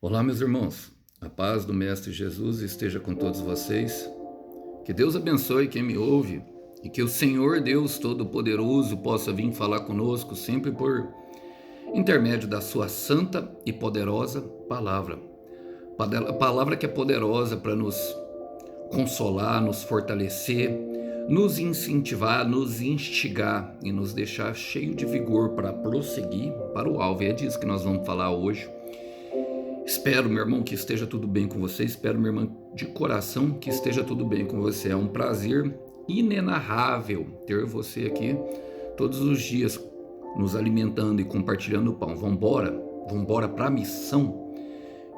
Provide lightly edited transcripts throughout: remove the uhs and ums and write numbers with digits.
Olá, meus irmãos. A paz do Mestre Jesus esteja com todos vocês. Que Deus abençoe quem me ouve e que o Senhor Deus Todo-Poderoso possa vir falar conosco sempre por intermédio da sua santa e poderosa palavra. A palavra que é poderosa para nos consolar, nos fortalecer, nos incentivar, nos instigar e nos deixar cheio de vigor para prosseguir para o alvo. E é disso que nós vamos falar hoje. Espero, meu irmão, que esteja tudo bem com você. Espero, minha irmã, de coração, que esteja tudo bem com você. É um prazer inenarrável ter você aqui todos os dias nos alimentando e compartilhando o pão. Vambora para a missão.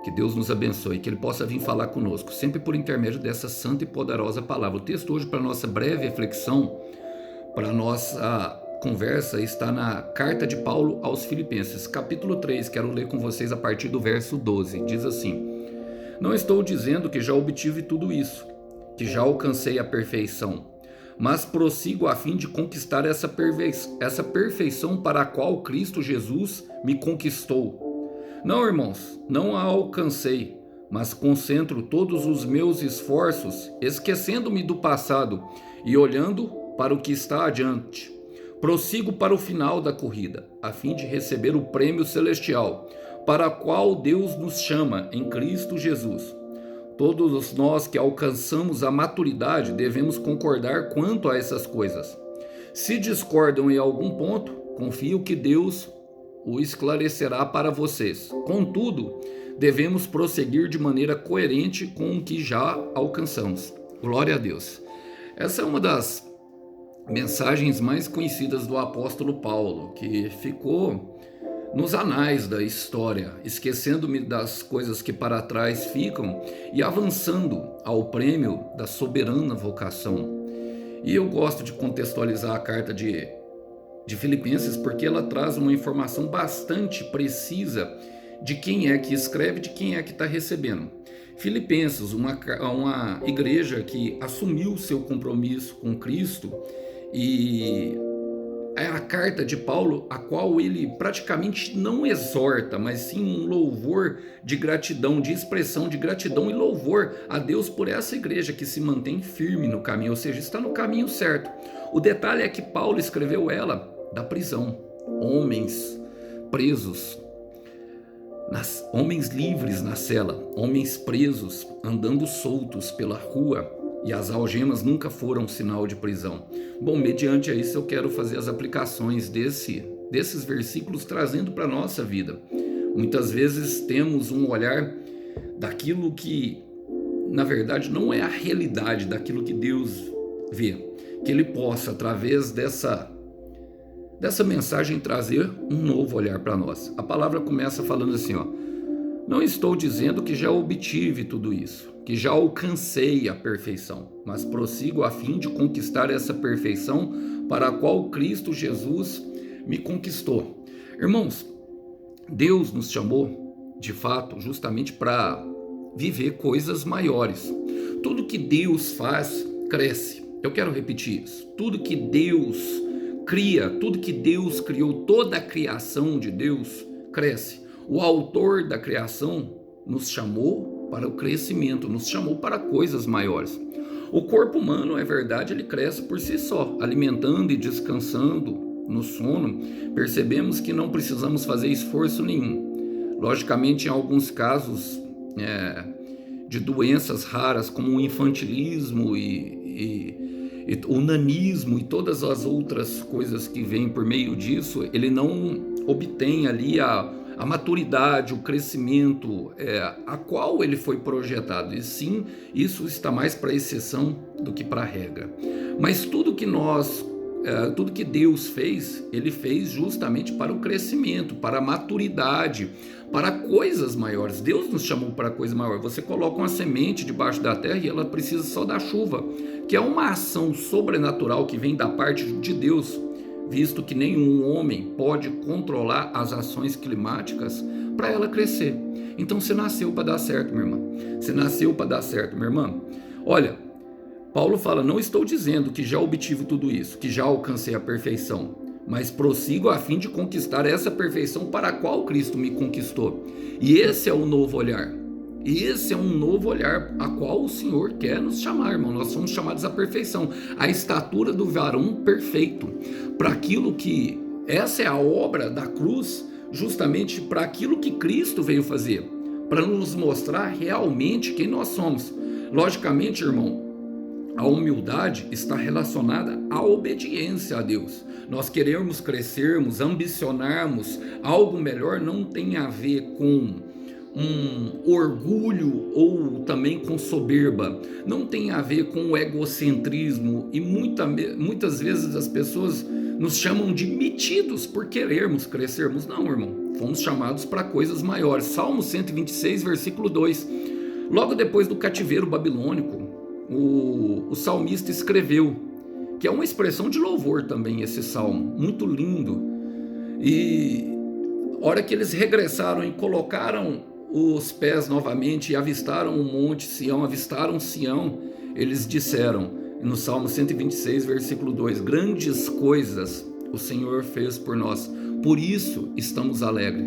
Que Deus nos abençoe, que Ele possa vir falar conosco, sempre por intermédio dessa santa e poderosa palavra. O texto hoje, para nossa breve reflexão, para nossa conversa, está na carta de Paulo aos Filipenses, capítulo 3. Quero ler com vocês a partir do verso 12. Diz assim: Não estou dizendo que já obtive tudo isso, que já alcancei a perfeição, mas prossigo a fim de conquistar essa perfeição para a qual Cristo Jesus me conquistou. Não, irmãos, não a alcancei, mas concentro todos os meus esforços, esquecendo-me do passado e olhando para o que está adiante. Prossigo para o final da corrida, a fim de receber o prêmio celestial, para o qual Deus nos chama em Cristo Jesus. Todos nós que alcançamos a maturidade devemos concordar quanto a essas coisas. Se discordam em algum ponto, confio que Deus o esclarecerá para vocês. Contudo, devemos prosseguir de maneira coerente com o que já alcançamos. Glória a Deus. Essa é uma das mensagens mais conhecidas do apóstolo Paulo, que ficou nos anais da história, esquecendo-me das coisas que para trás ficam e avançando ao prêmio da soberana vocação. E eu gosto de contextualizar a carta de Filipenses porque ela traz uma informação bastante precisa de quem é que escreve, de quem é que está recebendo. Filipenses, uma igreja que assumiu seu compromisso com Cristo, e é a carta de Paulo, a qual ele praticamente não exorta, mas sim um louvor de gratidão, de expressão de gratidão e louvor a Deus por essa igreja que se mantém firme no caminho, ou seja, está no caminho certo. O detalhe é que Paulo escreveu ela da prisão, homens presos, homens livres na cela, homens presos, andando soltos pela rua, e as algemas nunca foram sinal de prisão. Bom, mediante isso eu quero fazer as aplicações desses versículos trazendo para a nossa vida. Muitas vezes temos um olhar daquilo que, na verdade, não é a realidade daquilo que Deus vê. Que Ele possa, através dessa mensagem, trazer um novo olhar para nós. A palavra começa falando assim, não estou dizendo que já obtive tudo isso, que já alcancei a perfeição, mas prossigo a fim de conquistar essa perfeição para a qual Cristo Jesus me conquistou. Irmãos, Deus nos chamou, de fato, justamente para viver coisas maiores. Tudo que Deus faz, cresce. Eu quero repetir isso. Tudo que Deus cria, tudo que Deus criou, toda a criação de Deus cresce. O autor da criação nos chamou para o crescimento, nos chamou para coisas maiores. O corpo humano, é verdade, ele cresce por si só, alimentando e descansando no sono. Percebemos que não precisamos fazer esforço nenhum. Logicamente, em alguns casos de doenças raras, como o infantilismo e o nanismo e todas as outras coisas que vêm por meio disso, ele não obtém ali a maturidade, o crescimento a qual ele foi projetado. E sim, isso está mais para exceção do que para regra. Mas tudo que Deus fez, Ele fez justamente para o crescimento, para a maturidade, para coisas maiores. Deus nos chamou para coisa maior. Você coloca uma semente debaixo da terra e ela precisa só da chuva, que é uma ação sobrenatural que vem da parte de Deus, visto que nenhum homem pode controlar as ações climáticas para ela crescer. Então você nasceu para dar certo, minha irmã. Você nasceu para dar certo, minha irmã. Olha, Paulo fala, não estou dizendo que já obtive tudo isso, que já alcancei a perfeição, mas prossigo a fim de conquistar essa perfeição para a qual Cristo me conquistou. E esse é o novo olhar. E esse é um novo olhar a qual o Senhor quer nos chamar, irmão. Nós somos chamados à perfeição, à estatura do varão perfeito, para aquilo que essa é a obra da cruz, justamente para aquilo que Cristo veio fazer, para nos mostrar realmente quem nós somos. Logicamente, irmão, a humildade está relacionada à obediência a Deus. Nós queremos crescermos, ambicionarmos algo melhor, não tem a ver com orgulho ou também com soberba, não tem a ver com o egocentrismo, e muitas vezes as pessoas nos chamam de metidos por querermos crescermos. Não, irmão, fomos chamados para coisas maiores. Salmo 126, versículo 2. Logo depois do cativeiro babilônico, o salmista escreveu, que é uma expressão de louvor também, esse salmo, muito lindo. E a hora que eles regressaram e colocaram os pés novamente e avistaram o monte Sião, avistaram Sião, eles disseram, no Salmo 126, versículo 2, grandes coisas o Senhor fez por nós, por isso estamos alegres.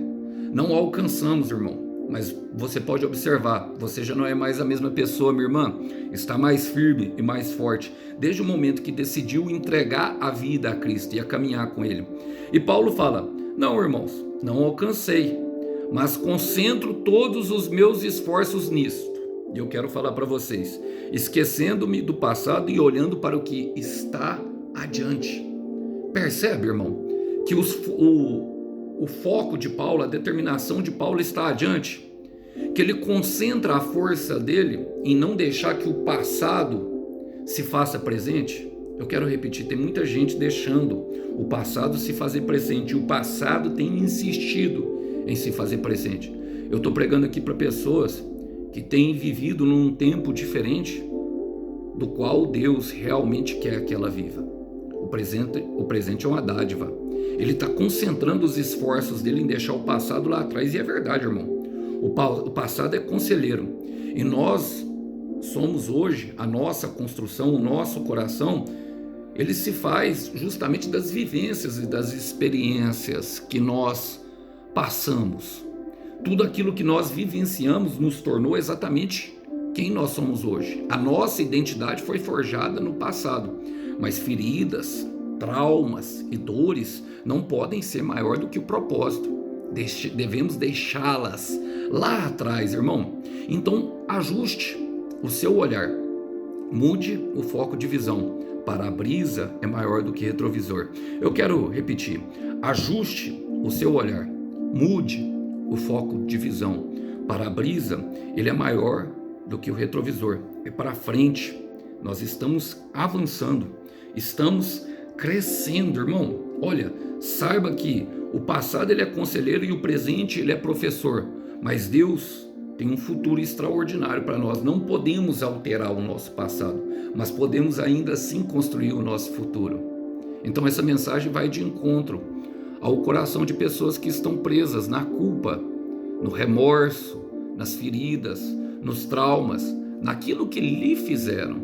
Não alcançamos, irmão, mas você pode observar, você já não é mais a mesma pessoa, minha irmã, está mais firme e mais forte, desde o momento que decidiu entregar a vida a Cristo e a caminhar com Ele. E Paulo fala, não, irmãos, não alcancei, mas concentro todos os meus esforços nisto. E eu quero falar para vocês, esquecendo-me do passado e olhando para o que está adiante. Percebe, irmão, que o foco de Paulo, a determinação de Paulo está adiante, que ele concentra a força dele em não deixar que o passado se faça presente. Eu quero repetir, tem muita gente deixando o passado se fazer presente, e o passado tem insistido em se fazer presente. Eu estou pregando aqui para pessoas que têm vivido num tempo diferente do qual Deus realmente quer que ela viva. O presente é uma dádiva. Ele está concentrando os esforços dele em deixar o passado lá atrás, e é verdade, irmão. O passado é conselheiro, e nós somos hoje, a nossa construção, o nosso coração, ele se faz justamente das vivências e das experiências que nós passamos. Tudo aquilo que nós vivenciamos nos tornou exatamente quem nós somos hoje. A nossa identidade foi forjada no passado, mas feridas, traumas e dores não podem ser maior do que o propósito. Devemos deixá-las lá atrás, irmão. Então, ajuste o seu olhar, mude o foco de visão. Para-brisa é maior do que retrovisor. Eu quero repetir, ajuste o seu olhar, mude o foco de visão. Para-brisa, ele é maior do que o retrovisor, é para frente. Nós estamos avançando, estamos crescendo, irmão. Olha, saiba que o passado ele é conselheiro e o presente ele é professor, mas Deus tem um futuro extraordinário para nós. Não podemos alterar o nosso passado, mas podemos ainda assim construir o nosso futuro. Então essa mensagem vai de encontro ao coração de pessoas que estão presas na culpa, no remorso, nas feridas, nos traumas, naquilo que lhe fizeram.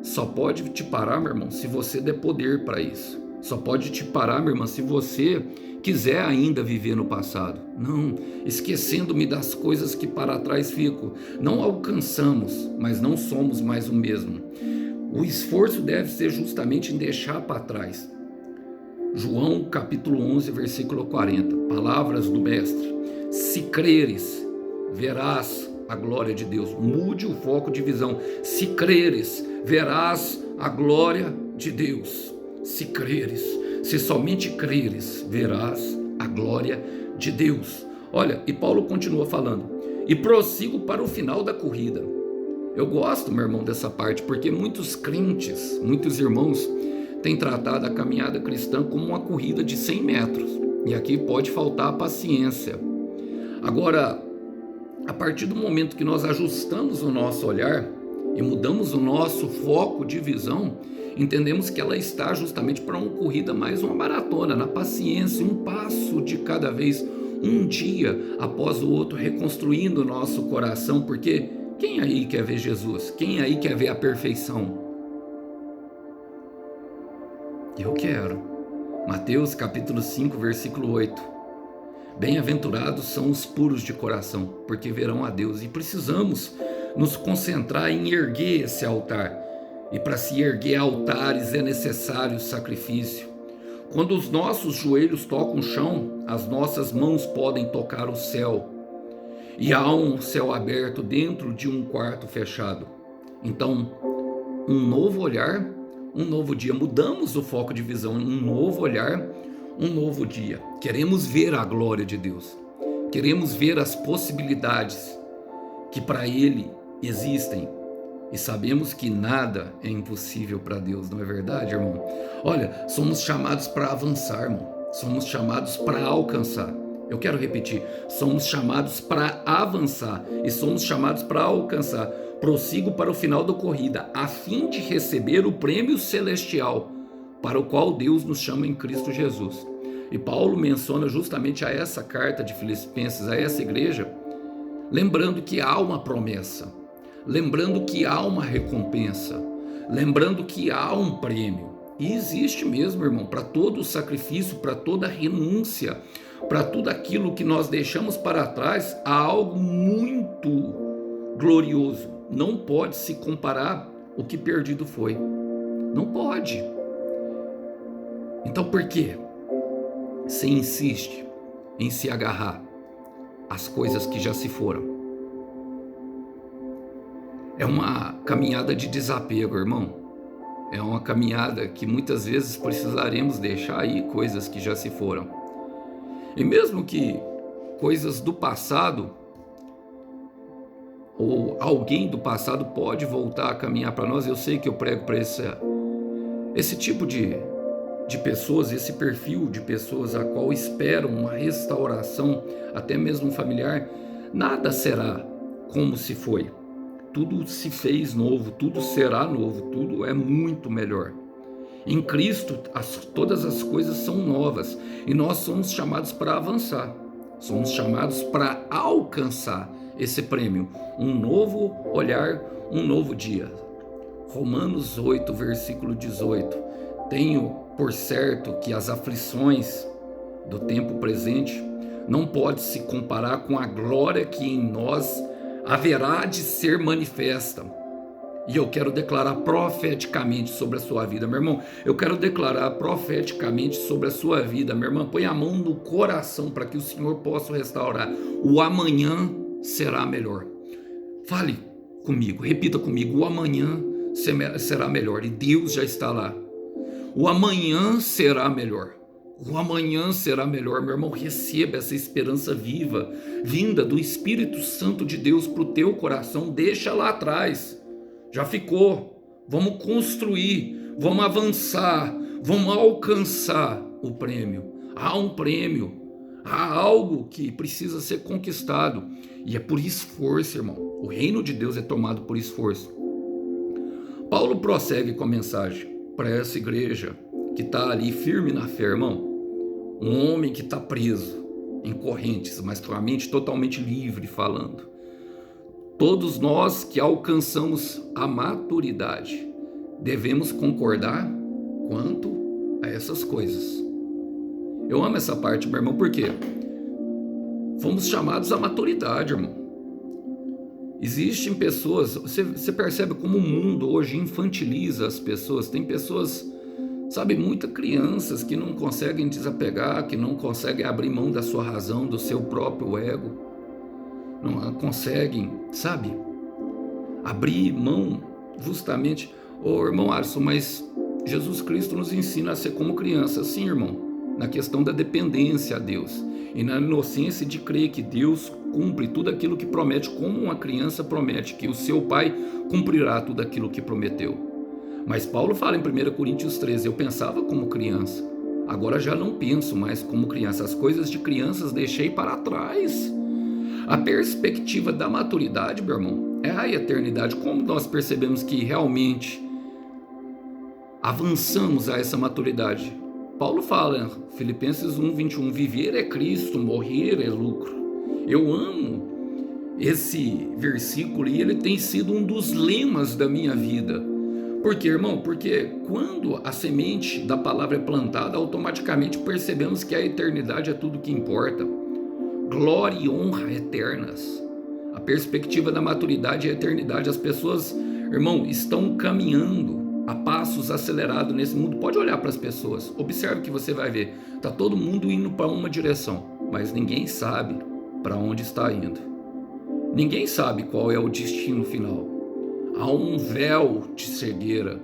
Só pode te parar, meu irmão, se você der poder para isso. Só pode te parar, minha irmã, se você quiser ainda viver no passado. Não, esquecendo-me das coisas que para trás fico. Não alcançamos, mas não somos mais o mesmo. O esforço deve ser justamente em deixar para trás. João capítulo 11, versículo 40. Palavras do mestre. Se creres, verás a glória de Deus. Mude o foco de visão. Se creres, verás a glória de Deus. Se creres, se somente creres, verás a glória de Deus. Olha, e Paulo continua falando, e prossigo para o final da corrida. Eu gosto, meu irmão, dessa parte, porque muitos crentes, muitos irmãos têm tratado a caminhada cristã como uma corrida de 100 metros, e aqui pode faltar a paciência. Agora, a partir do momento que nós ajustamos o nosso olhar e mudamos o nosso foco de visão, entendemos que ela está justamente para uma corrida mais uma maratona, na paciência, um passo de cada vez, um dia após o outro, reconstruindo o nosso coração, porque quem aí quer ver Jesus? Quem aí quer ver a perfeição? Eu quero. Mateus capítulo 5, versículo 8. Bem-aventurados são os puros de coração, porque verão a Deus. E precisamos nos concentrar em erguer esse altar. E para se erguer altares é necessário sacrifício. Quando os nossos joelhos tocam o chão, as nossas mãos podem tocar o céu. E há um céu aberto dentro de um quarto fechado. Então, um novo olhar, um novo dia. Mudamos o foco de visão, um novo olhar, um novo dia. Queremos ver a glória de Deus. Queremos ver as possibilidades que para Ele existem. E sabemos que nada é impossível para Deus, não é verdade, irmão? Olha, somos chamados para avançar, irmão. Somos chamados para alcançar. Eu quero repetir, somos chamados para avançar e somos chamados para alcançar. Prossigo para o final da corrida, a fim de receber o prêmio celestial, para o qual Deus nos chama em Cristo Jesus. E Paulo menciona justamente a essa carta de Filipenses, a essa igreja, lembrando que há uma promessa, lembrando que há uma recompensa, lembrando que há um prêmio. E existe mesmo, irmão, para todo o sacrifício, para toda a renúncia, para tudo aquilo que nós deixamos para trás, há algo muito glorioso. Não pode se comparar o que perdido foi. Não pode. Então por quê? Você insiste em se agarrar às coisas que já se foram. É uma caminhada de desapego, irmão. É uma caminhada que muitas vezes precisaremos deixar aí coisas que já se foram. E mesmo que coisas do passado, ou alguém do passado pode voltar a caminhar para nós, eu sei que eu prego para esse tipo de pessoas, esse perfil de pessoas a qual esperam uma restauração, até mesmo familiar, nada será como se foi. Tudo se fez novo, tudo será novo, tudo é muito melhor. Em Cristo, todas as coisas são novas e nós somos chamados para avançar, somos chamados para alcançar esse prêmio, um novo olhar, um novo dia. Romanos 8, versículo 18. Tenho por certo que as aflições do tempo presente não pode se comparar com a glória que em nós haverá de ser manifesta. E eu quero declarar profeticamente sobre a sua vida, meu irmão. Eu quero declarar profeticamente sobre a sua vida, meu irmão. Põe a mão no coração para que o Senhor possa restaurar. O amanhã será melhor. Fale comigo, repita comigo. O amanhã será melhor. E Deus já está lá. O amanhã será melhor. O amanhã será melhor, meu irmão. Receba essa esperança viva, vinda do Espírito Santo de Deus para o teu coração. Deixa lá atrás. Já ficou. Vamos construir, vamos avançar, vamos alcançar o prêmio. Há um prêmio, há algo que precisa ser conquistado. E é por esforço, irmão. O reino de Deus é tomado por esforço. Paulo prossegue com a mensagem para essa igreja que está ali firme na fé, irmão. Um homem que está preso em correntes, mas com a mente totalmente livre, falando. Todos nós que alcançamos a maturidade devemos concordar quanto a essas coisas. Eu amo essa parte, meu irmão, porque fomos chamados à maturidade, irmão. Existem pessoas, você percebe como o mundo hoje infantiliza as pessoas. Tem pessoas, sabe, muitas crianças que não conseguem desapegar, que não conseguem abrir mão da sua razão, do seu próprio ego. Não conseguem, sabe, abrir mão justamente. Irmão Alisson, mas Jesus Cristo nos ensina a ser como criança. Sim, irmão, na questão da dependência a Deus e na inocência de crer que Deus cumpre tudo aquilo que promete, como uma criança promete que o seu pai cumprirá tudo aquilo que prometeu. Mas Paulo fala em 1 Coríntios 13, eu pensava como criança, agora já não penso mais como criança, as coisas de crianças deixei para trás. A perspectiva da maturidade, meu irmão, é a eternidade. Como nós percebemos que realmente avançamos a essa maturidade? Paulo fala, Filipenses 1, 21, viver é Cristo, morrer é lucro. Eu amo esse versículo e ele tem sido um dos lemas da minha vida, Por quê, irmão? Porque quando a semente da palavra é plantada, automaticamente percebemos que a eternidade é tudo que importa. Glória e honra eternas. A perspectiva da maturidade e a eternidade. As pessoas, irmão, estão caminhando a passos acelerados nesse mundo. Pode olhar para as pessoas, observe que você vai ver. Está todo mundo indo para uma direção, mas ninguém sabe para onde está indo. Ninguém sabe qual é o destino final. Há um véu de cegueira.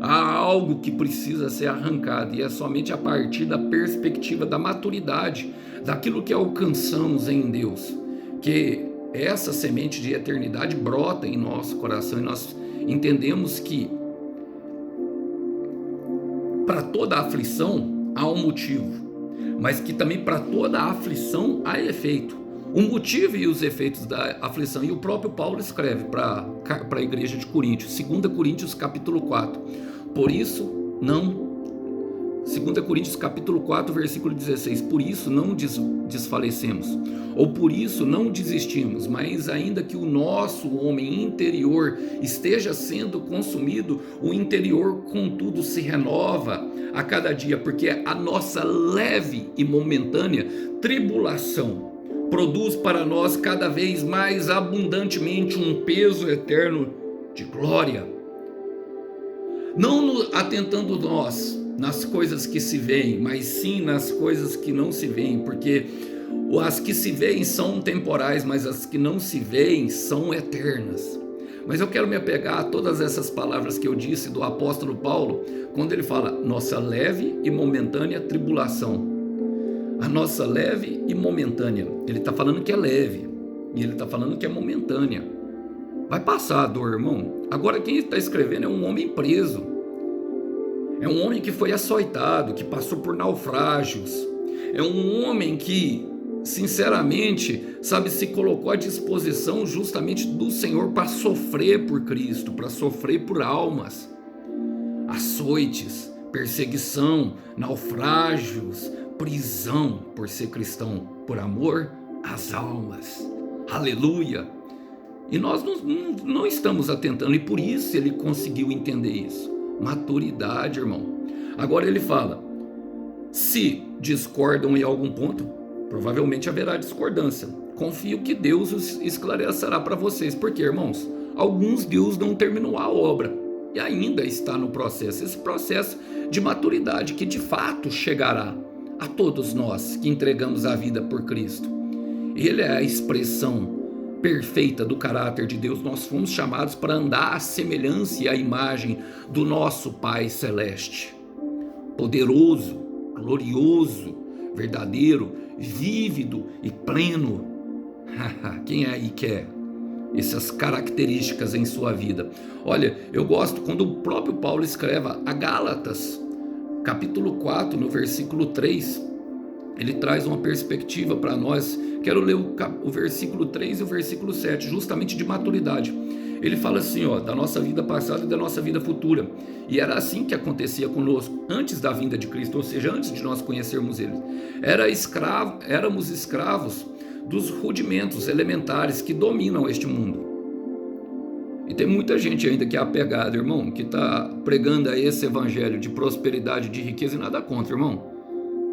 Há algo que precisa ser arrancado, e é somente a partir da perspectiva da maturidade, daquilo que alcançamos em Deus, que essa semente de eternidade brota em nosso coração, e nós entendemos que para toda aflição há um motivo, mas que também para toda aflição há efeito. O motivo e os efeitos da aflição, e o próprio Paulo escreve para a igreja de Coríntios, 2 Coríntios capítulo 4, por isso não, 2 Coríntios capítulo 4, versículo 16, por isso não desfalecemos, ou por isso não desistimos, mas ainda que o nosso homem interior esteja sendo consumido, o interior contudo se renova a cada dia, porque a nossa leve e momentânea tribulação produz para nós cada vez mais abundantemente um peso eterno de glória. Não atentando nós nas coisas que se veem, mas sim nas coisas que não se veem, porque as que se veem são temporais, mas as que não se veem são eternas. Mas eu quero me apegar a todas essas palavras que eu disse do apóstolo Paulo, quando ele fala nossa leve e momentânea tribulação. A nossa leve e momentânea. Ele está falando que é leve. E ele está falando que é momentânea. Vai passar a dor, irmão. Agora quem está escrevendo é um homem preso. É um homem que foi açoitado, que passou por naufrágios. É um homem que, sinceramente, sabe, se colocou à disposição justamente do Senhor para sofrer por Cristo, para sofrer por almas. Açoites, perseguição, naufrágios, prisão por ser cristão, por amor às almas. Aleluia! E nós não estamos atentando, e por isso ele conseguiu entender isso. Maturidade, irmão. Agora ele fala, se discordam em algum ponto, provavelmente haverá discordância. Confio que Deus os esclarecerá para vocês, porque, irmãos, alguns Deus não terminou a obra e ainda está no processo, esse processo de maturidade que de fato chegará a todos nós que entregamos a vida por Cristo. Ele é a expressão perfeita do caráter de Deus. Nós fomos chamados para andar à semelhança e à imagem do nosso Pai Celeste. Poderoso, glorioso, verdadeiro, vívido e pleno. Quem aí quer essas características em sua vida? Olha, eu gosto quando o próprio Paulo escreve a Gálatas, capítulo 4, no versículo 3, ele traz uma perspectiva para nós. Quero ler o versículo 3 e o versículo 7, justamente de maturidade. Ele fala assim, da nossa vida passada e da nossa vida futura. E era assim que acontecia conosco, antes da vinda de Cristo, ou seja, antes de nós conhecermos Ele. Éramos escravos dos rudimentos elementares que dominam este mundo. E tem muita gente ainda que é apegada, irmão, que está pregando a esse evangelho de prosperidade, de riqueza, e nada contra, irmão.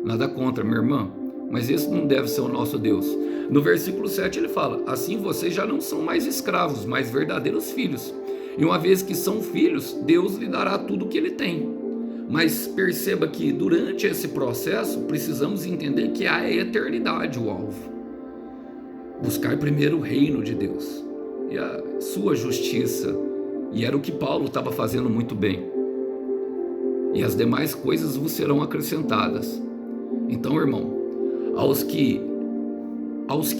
Nada contra, minha irmã. Mas esse não deve ser o nosso Deus. No versículo 7 ele fala, assim vocês já não são mais escravos, mas verdadeiros filhos. E uma vez que são filhos, Deus lhe dará tudo o que ele tem. Mas perceba que durante esse processo, precisamos entender que é a eternidade o alvo. Buscar primeiro o reino de Deus e a sua justiça. E era o que Paulo estava fazendo muito bem. E as demais coisas vos serão acrescentadas. Então, irmão, aos que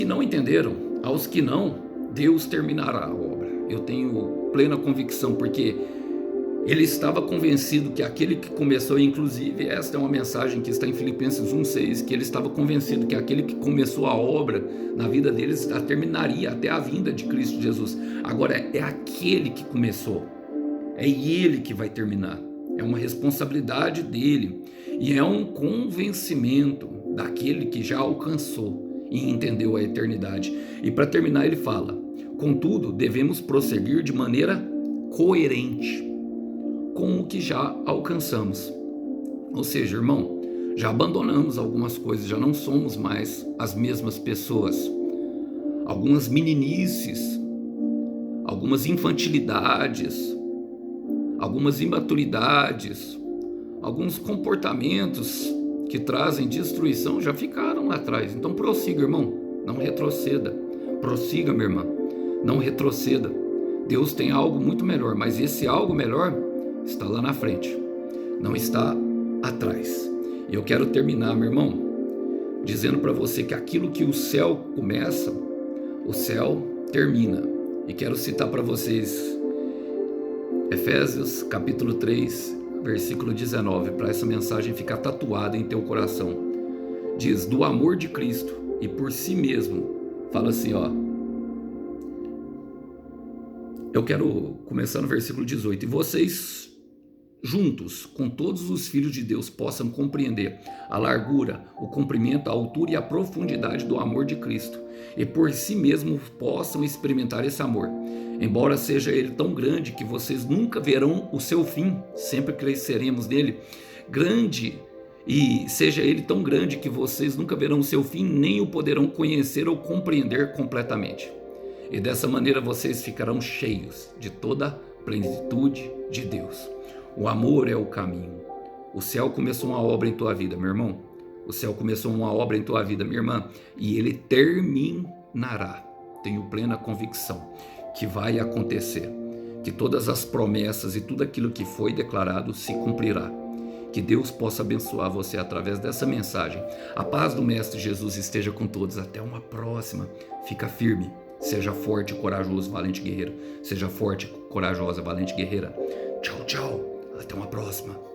não entenderam, aos que não, Deus terminará a obra. Eu tenho plena convicção, porque ele estava convencido que aquele que começou, inclusive esta é uma mensagem que está em Filipenses 1,6, que ele estava convencido que aquele que começou a obra na vida deles a terminaria até a vinda de Cristo Jesus. Agora é aquele que começou, é ele que vai terminar. É uma responsabilidade dele e é um convencimento daquele que já alcançou e entendeu a eternidade. E para terminar ele fala, contudo devemos prosseguir de maneira coerente com o que já alcançamos. Ou seja, irmão, já abandonamos algumas coisas, já não somos mais as mesmas pessoas. Algumas meninices, algumas infantilidades, algumas imaturidades, alguns comportamentos que trazem destruição já ficaram lá atrás. Então prossiga, irmão, não retroceda. Prossiga, minha irmã, não retroceda. Deus tem algo muito melhor, mas esse algo melhor está lá na frente, não está atrás. E eu quero terminar, meu irmão, dizendo para você que aquilo que o céu começa, o céu termina. E quero citar para vocês Efésios capítulo 3, versículo 19, para essa mensagem ficar tatuada em teu coração. Diz, do amor de Cristo e por si mesmo. Fala assim, ó. Eu quero começar no versículo 18. E vocês juntos, com todos os filhos de Deus, possam compreender a largura, o comprimento, a altura e a profundidade do amor de Cristo, e por si mesmo possam experimentar esse amor, embora seja ele tão grande que vocês nunca verão o seu fim, sempre cresceremos nele, grande, e seja ele tão grande que vocês nunca verão o seu fim, nem o poderão conhecer ou compreender completamente. E dessa maneira vocês ficarão cheios de toda a plenitude de Deus. O amor é o caminho. O céu começou uma obra em tua vida, meu irmão. O céu começou uma obra em tua vida, minha irmã. E ele terminará. Tenho plena convicção que vai acontecer. Que todas as promessas e tudo aquilo que foi declarado se cumprirá. Que Deus possa abençoar você através dessa mensagem. A paz do Mestre Jesus esteja com todos. Até uma próxima. Fica firme. Seja forte, corajoso, valente guerreiro. Seja forte, corajosa, valente guerreira. Tchau, tchau. Até uma próxima.